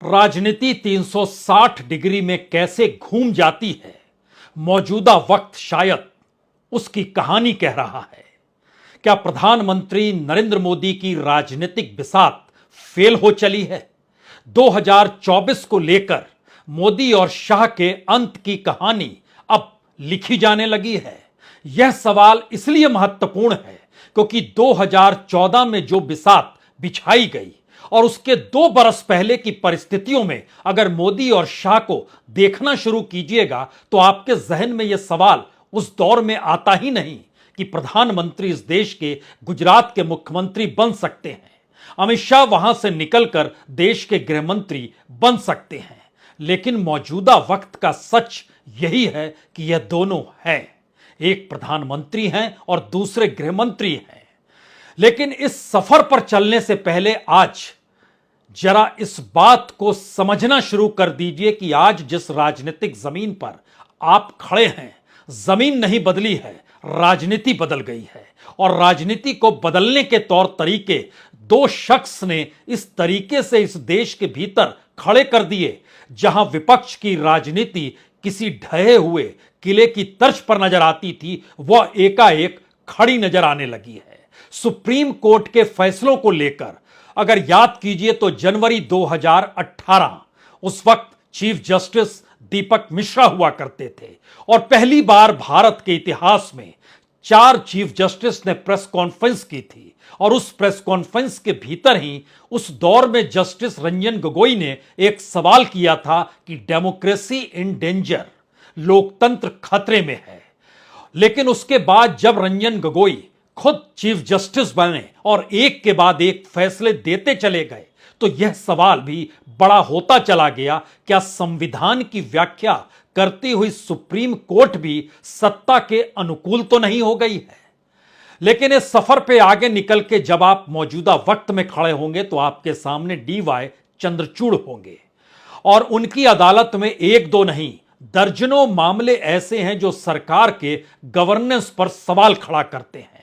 राजनीति 360 डिग्री में कैसे घूम जाती है, मौजूदा वक्त शायद उसकी कहानी कह रहा है। क्या प्रधानमंत्री नरेंद्र मोदी की राजनीतिक बिसात फेल हो चली है? 2024 को लेकर मोदी और शाह के अंत की कहानी अब लिखी जाने लगी है। यह सवाल इसलिए महत्वपूर्ण है क्योंकि 2014 में जो बिसात बिछाई गई और उसके 2 बरस पहले की परिस्थितियों में अगर मोदी और शाह को देखना शुरू कीजिएगा तो आपके जहन में यह सवाल उस दौर में आता ही नहीं कि प्रधानमंत्री इस देश के गुजरात के मुख्यमंत्री बन सकते हैं, अमित शाह वहां से निकलकर देश के गृह मंत्री बन सकते हैं। लेकिन मौजूदा वक्त का सच यही है कि यह दोनों हैं, एक प्रधानमंत्री हैं और दूसरे गृह मंत्री हैं। लेकिन इस सफर पर चलने से पहले आज जरा इस बात को समझना शुरू कर दीजिए कि आज जिस राजनीतिक जमीन पर आप खड़े हैं, जमीन नहीं बदली है, राजनीति बदल गई है। और राजनीति को बदलने के तौर तरीके 2 शख्स ने इस तरीके से इस देश के भीतर खड़े कर दिए जहां विपक्ष की राजनीति किसी ढहे हुए किले की तर्ज पर नजर आती थी, वह एकाएक खड़ी नजर आने लगी है। सुप्रीम कोर्ट के फैसलों को लेकर अगर याद कीजिए तो जनवरी 2018 उस वक्त चीफ जस्टिस दीपक मिश्रा हुआ करते थे और पहली बार भारत के इतिहास में 4 चीफ जस्टिस ने प्रेस कॉन्फ्रेंस की थी। और उस प्रेस कॉन्फ्रेंस के भीतर ही उस दौर में जस्टिस रंजन गोगोई ने एक सवाल किया था कि डेमोक्रेसी इन डेंजर, लोकतंत्र खतरे में है। लेकिन उसके बाद जब रंजन गोगोई खुद चीफ जस्टिस बने और एक के बाद एक फैसले देते चले गए तो यह सवाल भी बड़ा होता चला गया, क्या संविधान की व्याख्या करती हुई सुप्रीम कोर्ट भी सत्ता के अनुकूल तो नहीं हो गई है? लेकिन इस सफर पे आगे निकल के जब आप मौजूदा वक्त में खड़े होंगे तो आपके सामने डीवाई चंद्रचूड़ होंगे और उनकी अदालत में 1-2 नहीं, दर्जनों मामले ऐसे हैं जो सरकार के गवर्नेंस पर सवाल खड़ा करते हैं।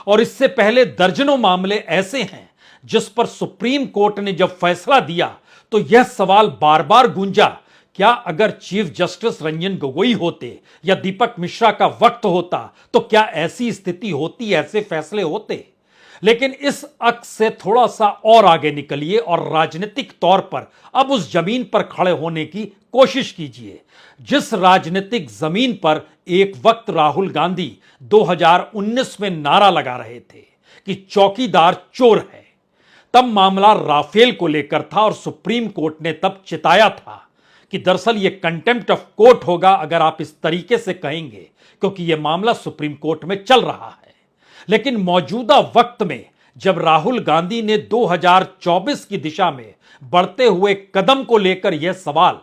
और इससे पहले दर्जनों मामले ऐसे हैं जिस पर सुप्रीम कोर्ट ने जब फैसला दिया तो यह सवाल बार बार गूंजा, क्या अगर चीफ जस्टिस रंजन गोगोई होते या दीपक मिश्रा का वक्त होता तो क्या ऐसी स्थिति होती, ऐसे फैसले होते? लेकिन इस अक्स से थोड़ा सा और आगे निकलिए और राजनीतिक तौर पर अब उस जमीन पर खड़े होने की कोशिश कीजिए जिस राजनीतिक जमीन पर एक वक्त राहुल गांधी 2019 में नारा लगा रहे थे कि चौकीदार चोर है। तब मामला राफेल को लेकर था और सुप्रीम कोर्ट ने तब चिताया था कि दरअसल यह कंटेम्प्ट ऑफ कोर्ट होगा अगर आप इस तरीके से कहेंगे, क्योंकि यह मामला सुप्रीम कोर्ट में चल रहा है। लेकिन मौजूदा वक्त में जब राहुल गांधी ने 2024 की दिशा में बढ़ते हुए कदम को लेकर यह सवाल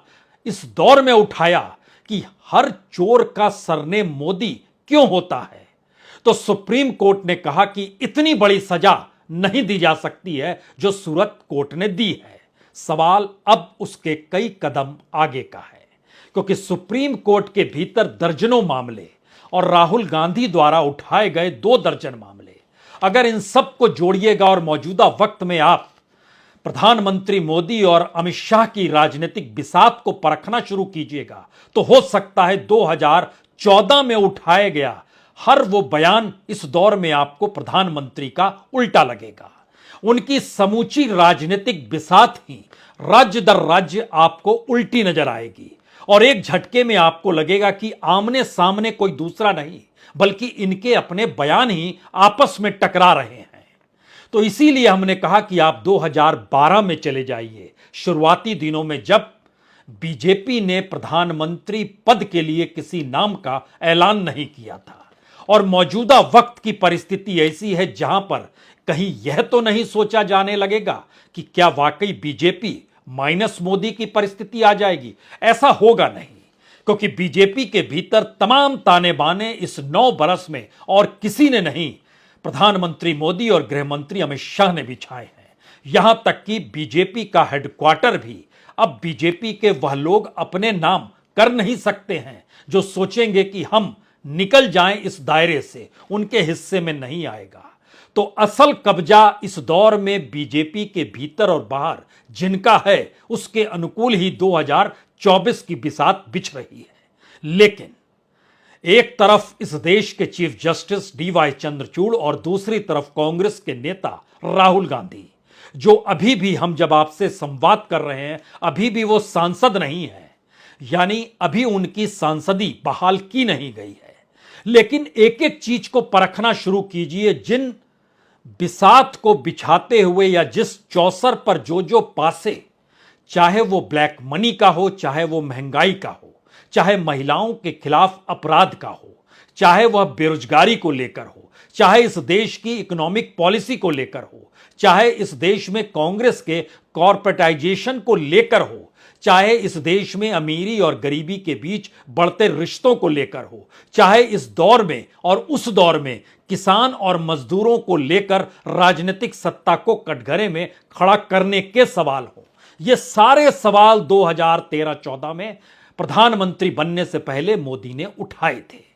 इस दौर में उठाया कि हर चोर का सरनेम मोदी क्यों होता है, तो सुप्रीम कोर्ट ने कहा कि इतनी बड़ी सजा नहीं दी जा सकती है जो सूरत कोर्ट ने दी है। सवाल अब उसके कई कदम आगे का है क्योंकि सुप्रीम कोर्ट के भीतर दर्जनों मामले और राहुल गांधी द्वारा उठाए गए 2 दर्जन मामले, अगर इन सब को जोड़िएगा और मौजूदा वक्त में आप प्रधानमंत्री मोदी और अमित शाह की राजनीतिक बिसात को परखना शुरू कीजिएगा तो हो सकता है 2014 में उठाया गया हर वो बयान इस दौर में आपको प्रधानमंत्री का उल्टा लगेगा। उनकी समूची राजनीतिक बिसात ही राज्य दर राज्य आपको उल्टी नजर आएगी और एक झटके में आपको लगेगा कि आमने सामने कोई दूसरा नहीं बल्कि इनके अपने बयान ही आपस में टकरा रहे हैं। तो इसीलिए हमने कहा कि आप 2012 में चले जाइए, शुरुआती दिनों में जब बीजेपी ने प्रधानमंत्री पद के लिए किसी नाम का ऐलान नहीं किया था। और मौजूदा वक्त की परिस्थिति ऐसी है जहां पर कहीं यह तो नहीं सोचा जाने लगेगा कि क्या वाकई बीजेपी माइनस मोदी की परिस्थिति आ जाएगी। ऐसा होगा नहीं, क्योंकि बीजेपी के भीतर तमाम ताने बाने इस 9 बरस में और किसी ने नहीं, प्रधानमंत्री मोदी और गृह मंत्री अमित शाह ने बिछाए हैं। यहां तक कि बीजेपी का हेडक्वार्टर भी अब बीजेपी के वह लोग अपने नाम कर नहीं सकते हैं जो सोचेंगे कि हम निकल जाएं इस दायरे से, उनके हिस्से में नहीं आएगा। तो असल कब्जा इस दौर में बीजेपी के भीतर और बाहर जिनका है उसके अनुकूल ही 2024 की बिसात बिछ रही है। लेकिन एक तरफ इस देश के चीफ जस्टिस डीवाई चंद्रचूड़ और दूसरी तरफ कांग्रेस के नेता राहुल गांधी, जो अभी भी हम जब आपसे संवाद कर रहे हैं अभी भी वो सांसद नहीं है, यानी अभी उनकी सांसदी बहाल की नहीं गई है। लेकिन एक एक चीज को परखना शुरू कीजिए। जिन बिसात को बिछाते हुए या जिस चौसर पर जो जो पासे, चाहे वो ब्लैक मनी का हो, चाहे वो महंगाई का हो, चाहे महिलाओं के खिलाफ अपराध का हो, चाहे वह बेरोजगारी को लेकर हो, चाहे इस देश की इकोनॉमिक पॉलिसी को लेकर हो, चाहे इस देश में कांग्रेस के कॉर्पोरेटाइजेशन को लेकर हो, चाहे इस देश में अमीरी और गरीबी के बीच बढ़ते रिश्तों को लेकर हो, चाहे इस दौर में और उस दौर में किसान और मजदूरों को लेकर राजनीतिक सत्ता को कटघरे में खड़ा करने के सवाल हो, ये सारे सवाल 2013-14 में प्रधानमंत्री बनने से पहले मोदी ने उठाए थे।